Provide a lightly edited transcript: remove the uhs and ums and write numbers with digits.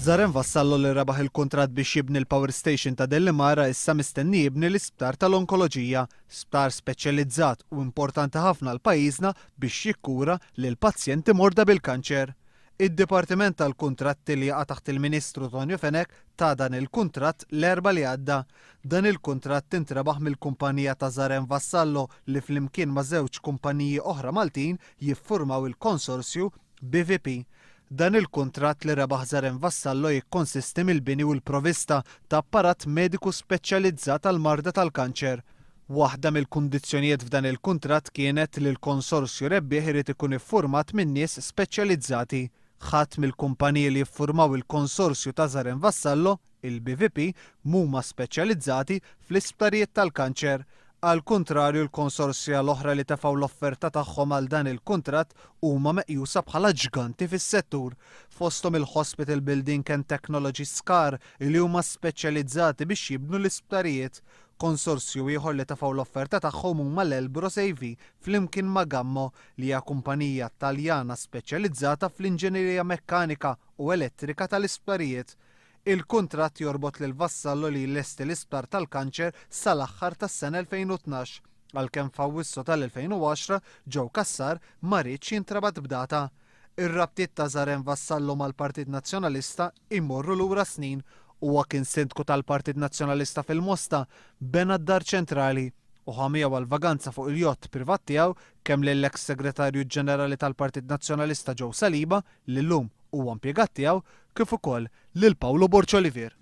Zarem Vassallo li rebaħ il-kuntratt biex jibni l-Power Station ta' Dellimara issa mistenni jibni l-Isptar tal-Onkoloġija, sptar speċjalizzat u importanti ħafna l-pajjiżna biex jikkura lil pazjenti morda bil-kanċer. Id-Dipartiment tal-Kuntratti li jaqa' taħt il-Ministru Tonio Fenek ta' dan il-kuntratt l-erba' li għadda. Dan il-kuntratt intrebaħ mill-kumpanija ta' Zarem Vassallo li flimkien ma' żewġ kumpaniji oħra Maltin jiffurmaw il-konsorzju BVP. Dan il-kuntratt li rebaħ Zarem Vassallo jikkonsisti mill-bini u l-provista ta' apparat mediku speċjalizzat għal marda tal-kanċer. Waħda mill-kundizzjonijiet f'dan il-kuntratt kienet li l-konsorzju rebbieħ irid ikun iffurmat minn nies speċjalizzati. Ħadd mill-kumpaniji li jiffurmaw il-konsorzju ta' Zarem Vassallo, il-BVP, huma speċjalizzati fl-isptarijiet tal-kanċer. Al kontrarju l-konsorzja l-oħra li tefgħu l-offerta tagħhom għal dan il-kuntratt huma meqjusa bħala ġganti fis-settur. Fosthom il-Hospital Building and Technology SCAR li huma speċjalizzati biex jibnu l-isptarijiet. Konsorzju ieħor li tefgħu l-offerta tagħhom huma l-Elbros AV flimkien ma' Gammo li hija kumpanija Taljana speċjalizzata fl-inġenierija mekkanika u elettrika tal-isptarijiet. Il-kuntratt jorbot lil Vassallo li jlesti l-isptar tal-kanċer sal-aħħar tas-sena 2012, għalkemm f'Awwissu tal-2010 ġew Kassar ma rridx jintrabat b'data. Ir-rabtiet ta' Zarem Vassallo mal-Partit Nazzjonalista immorru lura snin. Huwa kien sindku tal-Partit Nazzjonalista fil-Mosta bena d-Dar Ċentrali u ħamijaw għal-vaganza fuq il-jott privat tiegħu kemm lill-eks Segretarju Ġenerali tal-Partit Nazzjonalista Joe Saliba li llum huwa impjegat tiegħu kif ukoll lil Paolo Borċolivier.